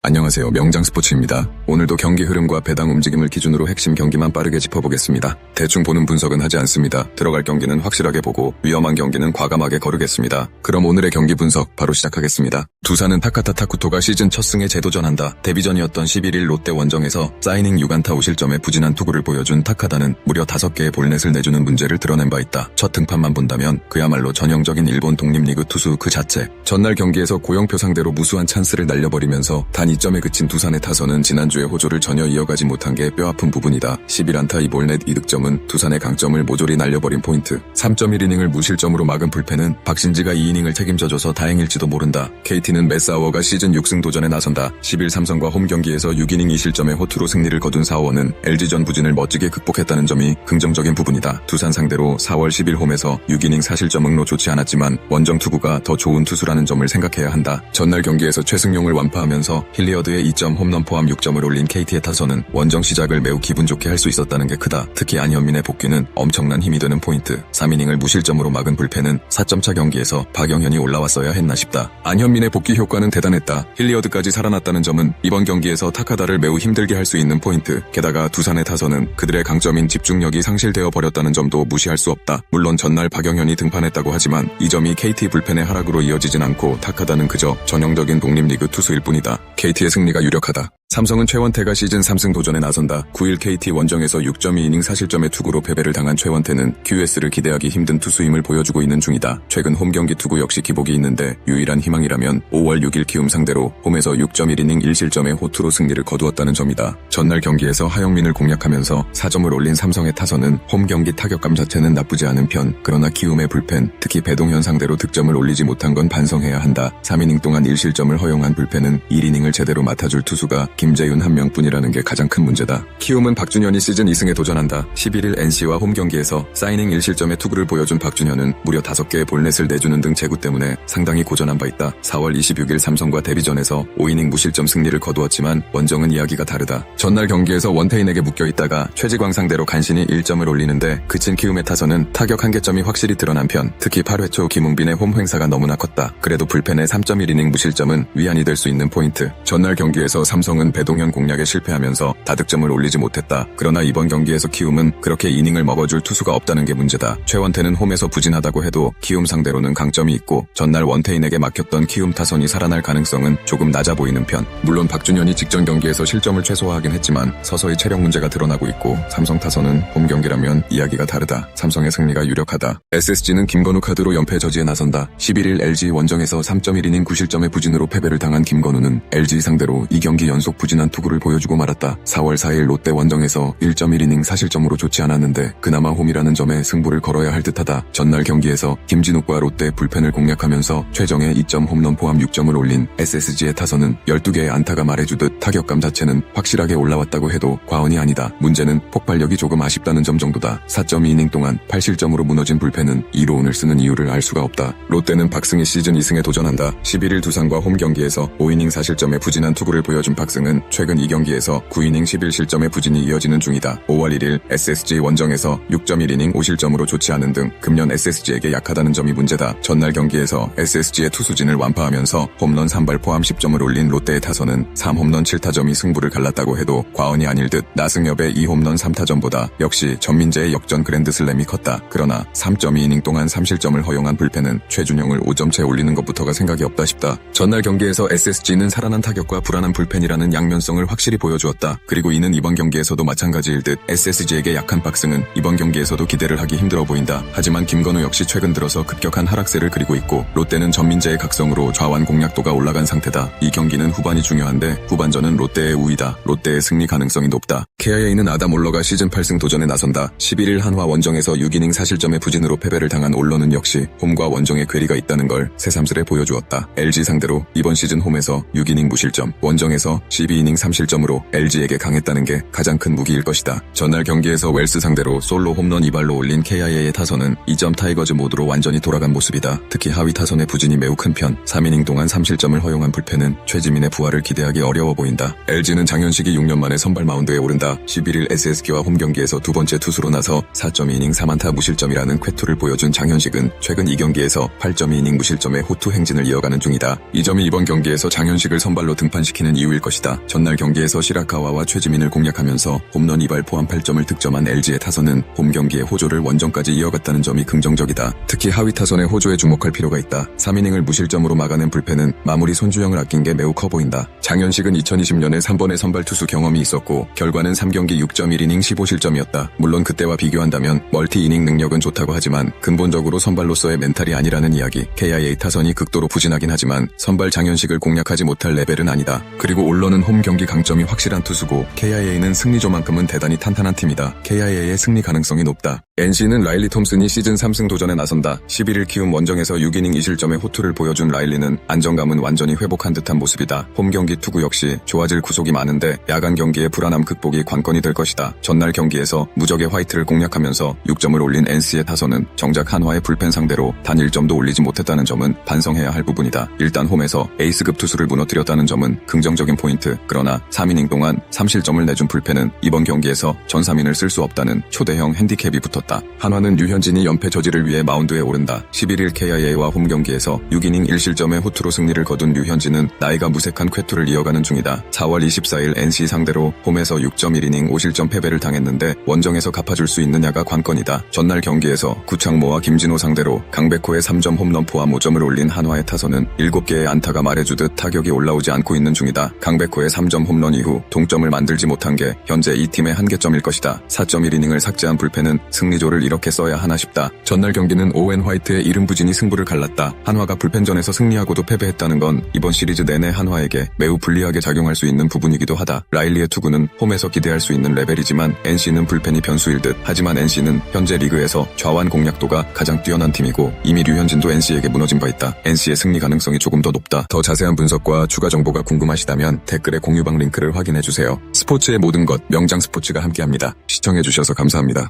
안녕하세요. 명장스포츠입니다. 오늘도 경기 흐름과 배당 움직임을 기준으로 핵심 경기만 빠르게 짚어보겠습니다. 대충 보는 분석은 하지 않습니다. 들어갈 경기는 확실하게 보고 위험한 경기는 과감하게 거르겠습니다. 그럼 오늘의 경기 분석 바로 시작하겠습니다. 두산은 타카타 타쿠토가 시즌 첫 승에 재도전한다. 데뷔전이었던 11일 롯데 원정에서 사이닝 6안타 5실점의 부진한 투구를 보여준 타카다는 무려 5개의 볼넷을 내주는 문제를 드러낸 바 있다. 첫 등판만 본다면 그야말로 전형적인 일본 독립리그 투수 그 자체. 전날 경기에서 고영표 상대로 무수한 찬스를 날려버리면서 단 2점에 그친 두산의 타선은 지난주의 호조를 전혀 이어가지 못한 게 뼈아픈 부분이다. 11안타 2볼넷 2득점은 두산의 강점을 모조리 날려버린 포인트. 3.1이닝을 무실점으로 막은 불펜은 박신지가 2이닝을 책임져줘서 다행일지도 모른다. KT는 메사워가 시즌 6승 도전에 나선다. 10일 삼성과 홈 경기에서 6이닝 2실점의 호투로 승리를 거둔 사워는 LG전 부진을 멋지게 극복했다는 점이 긍정적인 부분이다. 두산 상대로 4월 10일 홈에서 6이닝 4실점 응로 좋지 않았지만 원정 투구가 더 좋은 투수라는 점을 생각해야 한다. 전날 경기에서 최승용을 완파하면서 힐리어드의 2점 홈런 포함 6점을 올린 KT의 타선은 원정 시작을 매우 기분 좋게 할 수 있었다는 게 크다. 특히 안현민의 복귀는 엄청난 힘이 되는 포인트. 3이닝을 무실점으로 막은 불펜은 4점차 경기에서 박영현이 올라왔어야 했나 싶다. 안현민의 복귀 효과는 대단했다. 힐리어드까지 살아났다는 점은 이번 경기에서 타카다를 매우 힘들게 할 수 있는 포인트. 게다가 두산의 타선은 그들의 강점인 집중력이 상실되어 버렸다는 점도 무시할 수 없다. 물론 전날 박영현이 등판했다고 하지만 이 점이 KT 불펜의 하락으로 이어지진 않고 타카다는 그저 전형적인 독립리그 투수일 뿐이다. KT의 승리가 유력하다. 삼성은 최원태가 시즌 3승 도전에 나선다. 9일 KT 원정에서 6.2이닝 4실점의 투구로 패배를 당한 최원태는 QS를 기대하기 힘든 투수임을 보여주고 있는 중이다. 최근 홈 경기 투구 역시 기복이 있는데 유일한 희망이라면 5월 6일 키움 상대로 홈에서 6.1이닝 1실점의 호투로 승리를 거두었다는 점이다. 전날 경기에서 하영민을 공략하면서 4점을 올린 삼성의 타선은 홈 경기 타격감 자체는 나쁘지 않은 편. 그러나 키움의 불펜, 특히 배동현 상대로 득점을 올리지 못한 건 반성해야 한다. 3이닝 동안 1실점을 허용한 불펜은 1이닝을 제대로 맡아줄 투수가 김재윤 한 명뿐이라는 게 가장 큰 문제다. 키움은 박준현이 시즌 2승에 도전한다. 11일 NC와 홈 경기에서 사이닝 1실점의 투구를 보여준 박준현은 무려 5개의 볼넷을 내주는 등 제구 때문에 상당히 고전한 바 있다. 4월 26일 삼성과 데뷔전에서 5이닝 무실점 승리를 거두었지만 원정은 이야기가 다르다. 전날 경기에서 원태인에게 묶여있다가 최지광 상대로 간신히 1점을 올리는데 그친 키움의 타선은 타격 한계점이 확실히 드러난 편. 특히 8회 초 김웅빈의 홈 횡사가 너무나 컸다. 그래도 불펜의 3.1이닝 무실점은 위안이 될 수 있는 포인트. 전날 경기에서 삼성은 배동현 공략에 실패하면서 다득점을 올리지 못했다. 그러나 이번 경기에서 키움은 그렇게 이닝을 먹어줄 투수가 없다는 게 문제다. 최원태는 홈에서 부진하다고 해도 키움 상대로는 강점이 있고 전날 원태인에게 막혔던 키움 타선이 살아날 가능성은 조금 낮아 보이는 편. 물론 박준현이 직전 경기에서 실점을 최소화하긴 했지만 서서히 체력 문제가 드러나고 있고 삼성 타선은 홈 경기라면 이야기가 다르다. 삼성의 승리가 유력하다. SSG는 김건우 카드로 연패 저지에 나선다. 11일 LG 원정에서 3.1이닝 9실점의 부진으로 패배를 당한 김건우는 LG 상대로 2경기 연속 부진한 투구를 보여주고 말았다. 4월 4일 롯데 원정에서 1.1이닝 4실점으로 좋지 않았는데 그나마 홈이라는 점에 승부를 걸어야 할 듯하다. 전날 경기에서 김진욱과 롯데 불펜을 공략하면서 최정의 2점 홈런 포함 6점을 올린 SSG의 타선은 12개의 안타가 말해주듯 타격감 자체는 확실하게 올라왔다고 해도 과언이 아니다. 문제는 폭발력이 조금 아쉽다는 점 정도다. 4.2이닝 동안 8실점으로 무너진 불펜은 이로운을 쓰는 이유를 알 수가 없다. 롯데는 박승희 시즌 2승에 도전한다. 11일 두산과 홈 경기에서 5이닝 4실점의 부진한 투구를 보여준 박승은 최근 2경기에서 9이닝 11실점의 부진이 이어지는 중이다. 5월 1일 SSG 원정에서 6.1이닝 5실점으로 좋지 않은 등 금년 SSG에게 약하다는 점이 문제다. 전날 경기에서 SSG의 투수진을 완파하면서 홈런 3발 포함 10점을 올린 롯데의 타선은 3홈런 7타점이 승부를 갈랐다고 해도 과언이 아닐 듯. 나승엽의 2홈런 3타점보다 역시 전민재의 역전 그랜드슬램이 컸다. 그러나 3.2이닝 동안 3실점을 허용한 불펜은 최준영을 5점째 올리는 것부터가 생각이 없다 싶다. 전날 경기에서 SSG는 살아난 타격과 불안한 불펜이라는 양면성을 확실히 보여주었다. 그리고 이는 이번 경기에서도 마찬가지일 듯. SSG에게 약한 박승은 이번 경기에서도 기대를 하기 힘들어 보인다. 하지만 김건우 역시 최근 들어서 급격한 하락세를 그리고 있고 롯데는 전민재의 각성으로 좌완 공략도가 올라간 상태다. 이 경기는 후반이 중요한데 후반전은 롯데의 우위다. 롯데의 승리 가능성이 높다. KIA는 아담 올러가 시즌 8승 도전에 나선다. 11일 한화 원정에서 6이닝 4실점의 부진으로 패배를 당한 올러는 역시 홈과 원정의 괴리가 있다는 걸 새삼스레 보여주었다. LG 상대로 이번 시즌 홈에서 6이닝 무실점, 원정에서 12이닝 3실점으로 LG에게 강했다는 게 가장 큰 무기일 것이다. 전날 경기에서 웰스 상대로 솔로 홈런 2발로 올린 KIA의 타선은 2점 타이거즈 모드로 완전히 돌아간 모습이다. 특히 하위 타선의 부진이 매우 큰 편, 3이닝 동안 3실점을 허용한 불펜은 최지민의 부활을 기대하기 어려워 보인다. LG는 장현식이 6년 만에 선발 마운드에 오른다. 11일 SSG와 홈 경기에서 두 번째 투수로 나서 4.2이닝 4안타 무실점이라는 쾌투를 보여준 장현식은 최근 2경기에서 8.2이닝 무실점의 호투 행진을 이어가는 중이다. 이 점이 이번 경기에서 장현식을 선발로 등판시키는 이유일 것이다. 전날 경기에서 시라카와와 최지민을 공략하면서 홈런 2발 포함 8점을 득점한 LG의 타선은 홈 경기의 호조를 원정까지 이어갔다는 점이 긍정적이다. 특히 하위 타선의 호조에 주목할 필요가 있다. 3이닝을 무실점으로 막아낸 불펜은 마무리 손주영을 아낀 게 매우 커 보인다. 장현식은 2020년에 3번의 선발 투수 경험이 있었고 결과는 3경기 6.1이닝 15실점이었다. 물론 그때와 비교한다면 멀티이닝 능력은 좋다고 하지만 근본적으로 선발로서의 멘탈이 아니라는 이야기. KIA 타선이 극도로 부진하긴 하지만 선발 장현식을 공략하지 못할 레벨은 아니다. 그리고 올러는 홈 경기 강점이 확실한 투수고 KIA는 승리조만큼은 대단히 탄탄한 팀이다. KIA의 승리 가능성이 높다. NC는 라일리 톰슨이 시즌 3승 도전에 나선다. 11일 키움 원정에서 6이닝 2실점의 호투를 보여준 라일리는 안정감은 완전히 회복한 듯한 모습이다. 홈 경기 투구 역시 좋아질 구속이 많은데 야간 경기의 불안함 극복이 관건이 될 것이다. 전날 경기에서 무적의 화이트를 공략하면서 6점을 올린 NC의 타선은 정작 한화의 불펜 상대로 단 1점도 올리지 못했다는 점은 반성해야 할 부분이다. 일단 홈에서 에이스급 투수를 무너뜨렸다는 점은 긍정적인 포인트. 그러나 3이닝 동안 3실점을 내준 불펜은 이번 경기에서 전 3인을 쓸 수 없다는 초대형 핸디캡이 붙었다. 한화는 류현진이 연패 저지를 위해 마운드에 오른다. 11일 KIA와 홈 경기에서 6이닝 1실점의 호투로 승리를 거둔 류현진은 나이가 무색한 쾌투를 이어가는 중이다. 4월 24일 NC 상대로 홈에서 6.1이닝 5실점 패배를 당했는데 원정에서 갚아줄 수 있느냐가 관건이다. 전날 경기에서 구창모와 김진호 상대로 강백호의 3점 홈런 포함 5점을 올린 한화의 타선은 7개의 안타가 말해주듯 타격이 올라오지 않고 있는 중이다. 강백호의 3점 홈런 이후 동점을 만들지 못한 게 현재 이 팀의 한계점일 것이다. 4.1이닝을 삭제한 불펜은 승리조를 이렇게 써야 하나 싶다. 전날 경기는 오웬 화이트의 이른 부진이 승부를 갈랐다. 한화가 불펜전에서 승리하고도 패배했다는 건 이번 시리즈 내내 한화에게 매우 불리하게 작용할 수 있는 부분이기도 하다. 라일리의 투구는 홈에서 기대할 수 있는 레벨이지만 NC는 불펜이 변수일 듯. 하지만 NC는 현재 리그에서 좌완 공략도가 가장 뛰어난 팀이고 이미 류현진도 NC에게 무너진 바 있다. NC의 승리 가능성이 조금 더 높다. 더 자세한 분석과 추가 정보가 궁금하시다면 댓글에 공유방 링크를 확인해주세요. 스포츠의 모든 것 명장 스포츠가 함께합니다. 시청해주셔서 감사합니다.